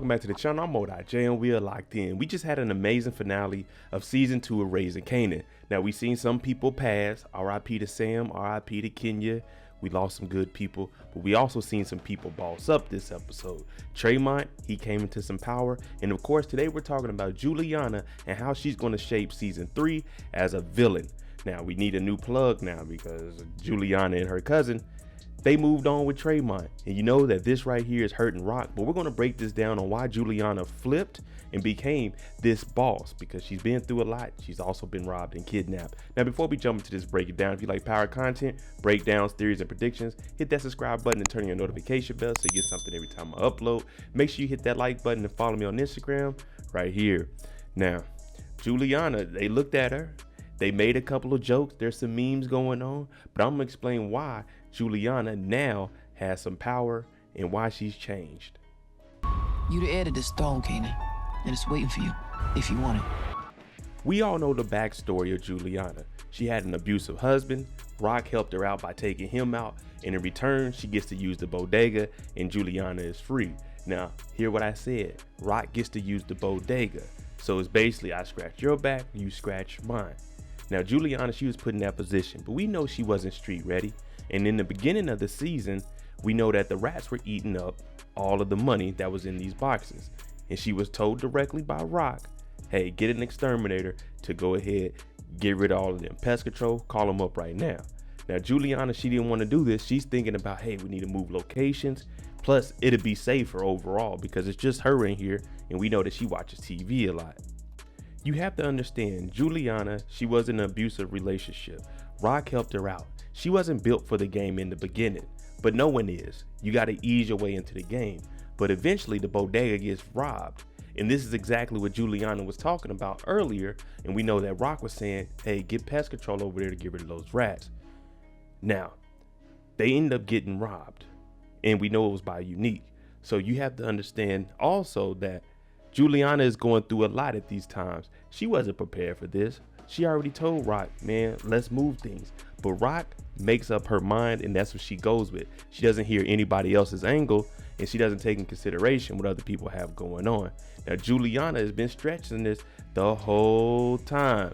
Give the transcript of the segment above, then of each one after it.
back to the channel. I'm Mo.J and we are locked in. We just had an amazing finale of season 2 of Raising Kanan. Now we seen some people pass, RIP to Sam, RIP to Kenya. We lost some good people, but we also seen some people boss up this episode. Tremont, he came into some power, and of course today we're talking about Juliana and how she's going to shape season 3 as a villain. Now we need a new plug now because Juliana and her cousin, they moved on with Tremont, and you know that this right here is hurting Rock, but we're going to break this down on why Juliana flipped and became this boss, because she's been through a lot. She's also been robbed and kidnapped. Now before we jump into this break it down, if you like power content, breakdowns, theories, and predictions, hit that subscribe button and turn on your notification bell so you get something every time I upload. Make sure you hit that like button and follow me on Instagram right here. Now Juliana, they looked at her, they made a couple of jokes, there's some memes going on, but I'm gonna explain why Juliana now has some power and why she's changed. You the heir to this throne, Kanan, and it's waiting for you if you want it. We all know the backstory of Juliana. She had an abusive husband. Rock helped her out by taking him out, and in return she gets to use the bodega and Juliana is free. Now hear what I said, Rock gets to use the bodega, so it's basically I scratch your back, you scratch mine. Now Juliana, she was put in that position, but we know she wasn't street ready. And in the beginning of the season, we know that the rats were eating up all of the money that was in these boxes. And she was told directly by Rock, hey, get an exterminator to go ahead, get rid of all of them. Pest control, call them up right now. Now Juliana, she didn't want to do this. She's thinking about, hey, we need to move locations. Plus it'd be safer overall because it's just her in here. And we know that she watches TV a lot. You have to understand, Juliana, she was in an abusive relationship. Rock helped her out. She wasn't built for the game in the beginning, but no one is. You got to ease your way into the game. But eventually the bodega gets robbed. And this is exactly what Juliana was talking about earlier. And we know that Rock was saying, hey, get pest control over there to get rid of those rats. Now, they end up getting robbed. And we know it was by Unique. So you have to understand also that Juliana is going through a lot at these times. She wasn't prepared for this. She already told Rock, man, let's move things. But Rock makes up her mind, and that's what she goes with. She doesn't hear anybody else's angle, and she doesn't take in consideration what other people have going on. Now Juliana has been stretching this the whole time.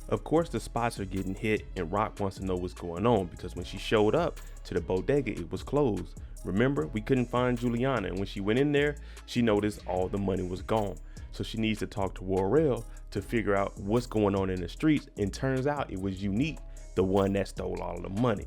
Of course the spots are getting hit, and Rock wants to know what's going on, because when she showed up to the bodega, it was closed. Remember, we couldn't find Juliana, and when she went in there, she noticed all the money was gone. So she needs to talk to Warrell to figure out what's going on in the streets, and turns out it was Unique, the one that stole all of the money.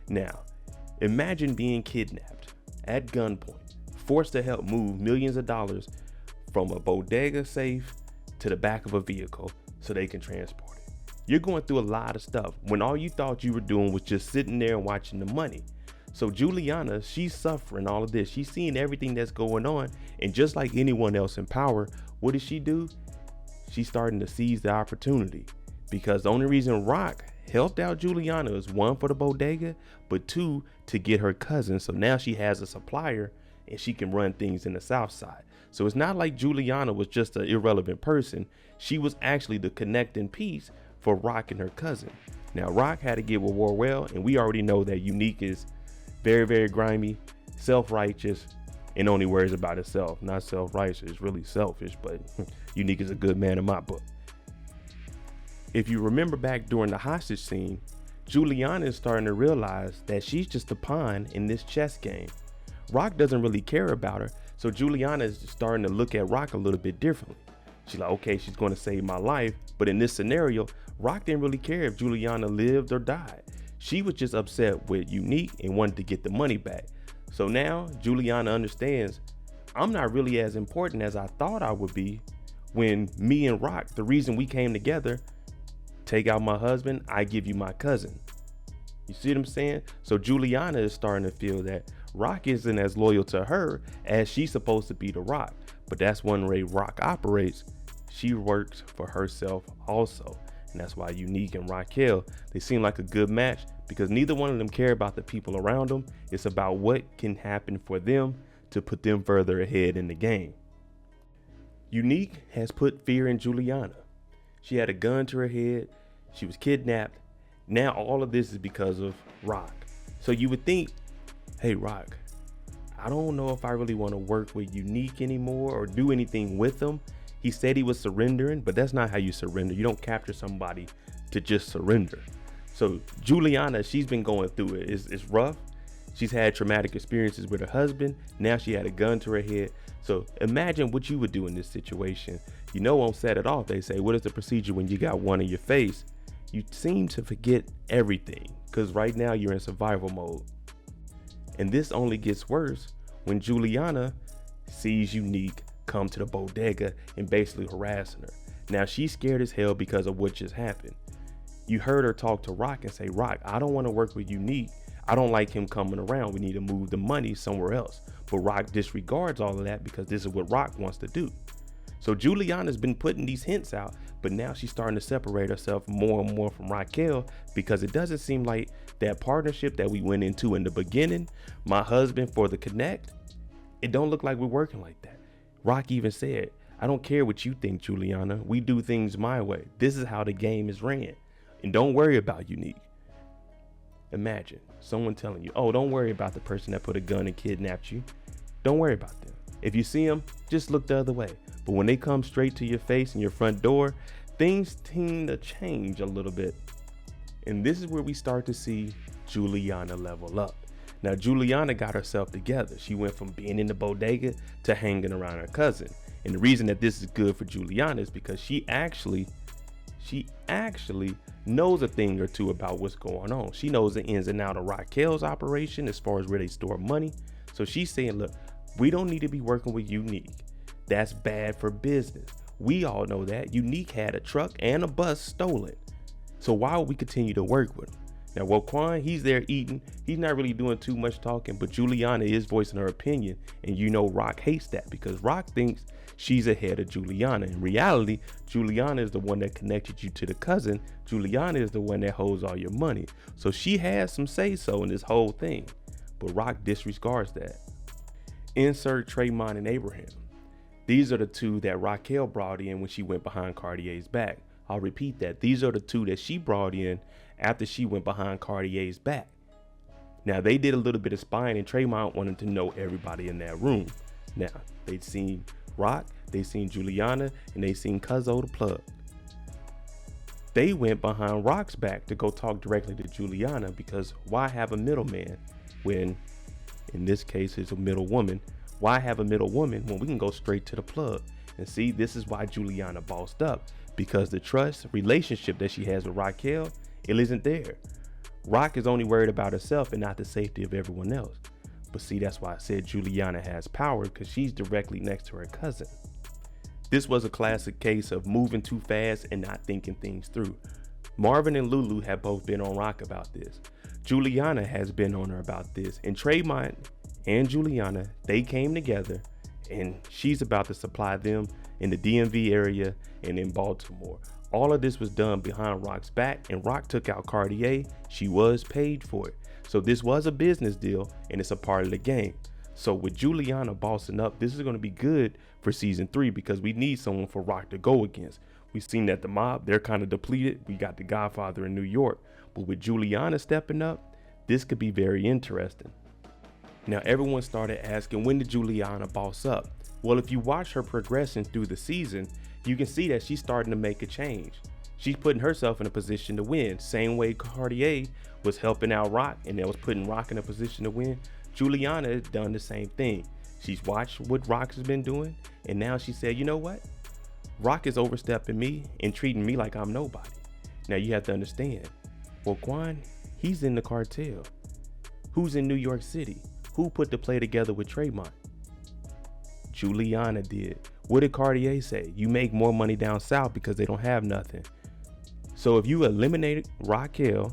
Now, imagine being kidnapped at gunpoint, forced to help move millions of dollars from a bodega safe to the back of a vehicle so they can transport it. You're going through a lot of stuff when all you thought you were doing was just sitting there and watching the money. So Juliana, she's suffering all of this. She's seeing everything that's going on. And just like anyone else in power, what does she do? She's starting to seize the opportunity, because the only reason Rock helped out Juliana is 1, for the bodega, but 2, to get her cousin. So now she has a supplier and she can run things in the South Side. So it's not like Juliana was just an irrelevant person. She was actually the connecting piece for Rock and her cousin. Now Rock had to get with Warrell, and we already know that Unique is very, very grimy, self-righteous, and only worries about himself. Not self-righteous, it's really selfish, but Unique is a good man in my book. If you remember back during the hostage scene, Juliana is starting to realize that she's just a pawn in this chess game. Rock doesn't really care about her, so Juliana is starting to look at Rock a little bit differently. She's like, okay, she's going to save my life, but in this scenario, Rock didn't really care if Juliana lived or died. She was just upset with Unique and wanted to get the money back. So now Juliana understands, I'm not really as important as I thought I would be. When me and Rock, the reason we came together, take out my husband, I give you my cousin. You see what I'm saying? So Juliana is starting to feel that Rock isn't as loyal to her as she's supposed to be to Rock. But that's one way Rock operates. She works for herself also. And that's why Unique and Raquel, they seem like a good match, because neither one of them care about the people around them. It's about what can happen for them to put them further ahead in the game. Unique has put fear in Juliana. She had a gun to her head. She was kidnapped. Now all of this is because of Rock. So you would think, hey Rock, I don't know if I really want to work with Unique anymore or do anything with him. He said he was surrendering, but that's not how you surrender. You don't capture somebody to just surrender. So Juliana, she's been going through it. It's rough. She's had traumatic experiences with her husband. Now she had a gun to her head. So imagine what you would do in this situation. You know, on Set It Off, they say, what is the procedure when you got one in your face? You seem to forget everything because right now you're in survival mode. And this only gets worse when Juliana sees Unique come to the bodega and basically harassing her. Now she's scared as hell because of what just happened. You heard her talk to Rock and say, Rock, I don't want to work with Unique. I don't like him coming around. We need to move the money somewhere else. But Rock disregards all of that because this is what Rock wants to do. So Juliana's been putting these hints out, but now she's starting to separate herself more and more from Raquel because it doesn't seem like that partnership that we went into in the beginning, my husband for the connect, it don't look like we're working like that. Rock even said, I don't care what you think, Juliana. We do things my way. This is how the game is ran. And don't worry about Unique. Imagine someone telling you, oh, don't worry about the person that put a gun and kidnapped you. Don't worry about them. If you see them, just look the other way. But when they come straight to your face and your front door, things tend to change a little bit. And this is where we start to see Juliana level up. Now, Juliana got herself together. She went from being in the bodega to hanging around her cousin. And the reason that this is good for Juliana is because she actually knows a thing or two about what's going on. She knows the ins and outs of Raquel's operation as far as where they store money. So she's saying, look, we don't need to be working with Unique. That's bad for business. We all know that. Unique had a truck and a bus stolen. So why would we continue to work with him? Now, Woquan, he's there eating. He's not really doing too much talking, but Juliana is voicing her opinion. And you know Rock hates that because Rock thinks she's ahead of Juliana. In reality, Juliana is the one that connected you to the cousin. Juliana is the one that holds all your money. So she has some say-so in this whole thing. But Rock disregards that. Insert Tremont and Abraham. These are the two that Raquel brought in when she went behind Cartier's back. I'll repeat that. These are the two that she brought in after she went behind Cartier's back. Now, they did a little bit of spying and Tremont wanted to know everybody in that room. Now, they'd seen Rock, they seen Juliana, and they seen Cuzzo the plug. They went behind Rock's back to go talk directly to Juliana because why have a middleman when, in this case, it's a middle woman? Why have a middle woman when we can go straight to the plug? And see, this is why Juliana bossed up, because the trust relationship that she has with Raquel, it isn't there. Rock is only worried about herself and not the safety of everyone else. But see, that's why I said Juliana has power, because she's directly next to her cousin. This was a classic case of moving too fast and not thinking things through. Marvin and Lulu have both been on Rock about this. Juliana has been on her about this. And Tremont and Juliana, they came together and she's about to supply them in the DMV area and in Baltimore. All of this was done behind Rock's back, and Rock took out Cartier. She was paid for it. So this was a business deal and it's a part of the game. So with Juliana bossing up, this is going to be good for season 3 because we need someone for Rock to go against. We've seen that the mob, they're kind of depleted. We got the Godfather in New York, but with Juliana stepping up, this could be very interesting. Now, everyone started asking, when did Juliana boss up? Well, if you watch her progression through the season, you can see that she's starting to make a change. She's putting herself in a position to win. Same way Cartier was helping out Rock and that was putting Rock in a position to win. Juliana has done the same thing. She's watched what Rock has been doing, and now she said, you know what? Rock is overstepping me and treating me like I'm nobody. Now you have to understand, Woquan, he's in the cartel. Who's in New York City? Who put the play together with Tremont? Juliana did. What did Cartier say? You make more money down south because they don't have nothing. So if you eliminated Raquel,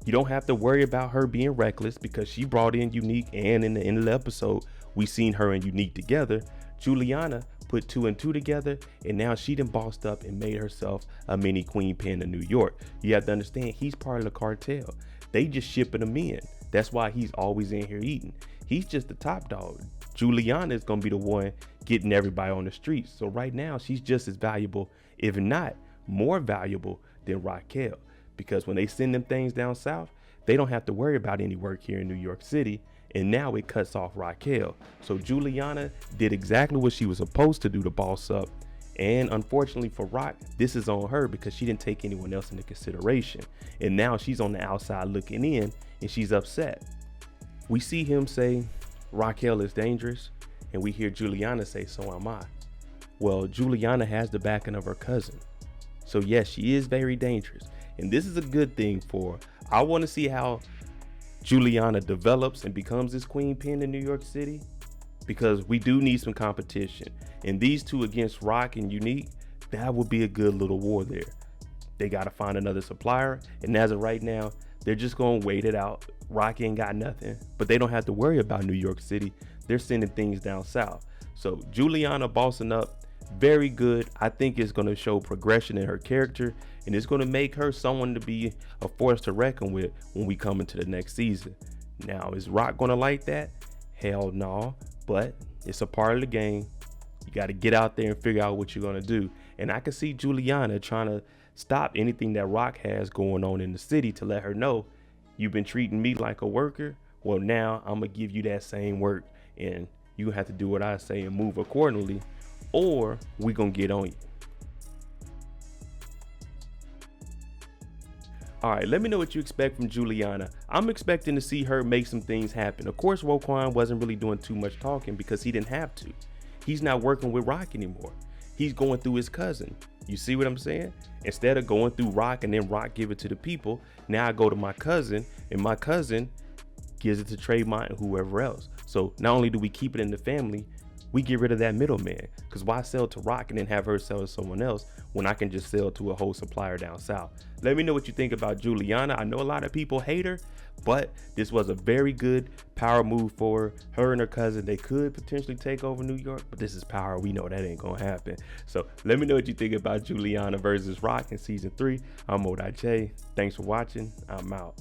you don't have to worry about her being reckless because she brought in Unique, and in the end of the episode, we seen her and Unique together. Juliana put 2 and 2 together, and now she done bossed up and made herself a mini queen pin in New York. You have to understand, he's part of the cartel. They just shipping him in. That's why he's always in here eating. He's just the top dog. Juliana is going to be the one getting everybody on the streets. So right now, she's just as valuable, if not more valuable than Raquel. Because when they send them things down south, they don't have to worry about any work here in New York City. and now it cuts off Raquel. So Juliana did exactly what she was supposed to do to boss up. And unfortunately for Rock, this is on her because she didn't take anyone else into consideration. And now she's on the outside looking in and she's upset. We see him say, Raquel is dangerous. And we hear Juliana say, so am I. Well, Juliana has the backing of her cousin. So yes, she is very dangerous. And this is a good thing for her. I want to see how Juliana develops and becomes this queen pin in New York City, because we do need some competition. And these two against Rock and Unique, that would be a good little war there. They got to find another supplier. And as of right now, they're just going to wait it out. Rock ain't got nothing, but they don't have to worry about New York City. They're sending things down south. So Juliana bossing up, very good. I think it's going to show progression in her character, and it's going to make her someone to be a force to reckon with when we come into the next season. Now, is Rock going to like that? Hell no, but it's a part of the game. You got to get out there and figure out what you're going to do. And I can see Juliana trying to stop anything that Rock has going on in the city to let her know, you've been treating me like a worker. Well, now I'm going to give you that same work, and you have to do what I say and move accordingly, or we going to get on you. All right, let me know what you expect from Juliana. I'm expecting to see her make some things happen. Of course, Roquan wasn't really doing too much talking because he didn't have to. He's not working with Rock anymore. He's going through his cousin. You see what I'm saying? Instead of going through Rock and then Rock give it to the people, now I go to my cousin, and my cousin gives it to Tremont and whoever else. So not only do we keep it in the family, we get rid of that middleman. Because why sell to Rock and then have her sell to someone else when I can just sell to a whole supplier down south? Let me know what you think about Juliana. I know a lot of people hate her, but this was a very good power move for her and her cousin. They could potentially take over New York, but this is power. We know that ain't gonna happen. So let me know what you think about Juliana versus Rock in season 3. I'm Mo J. Thanks for watching. I'm out.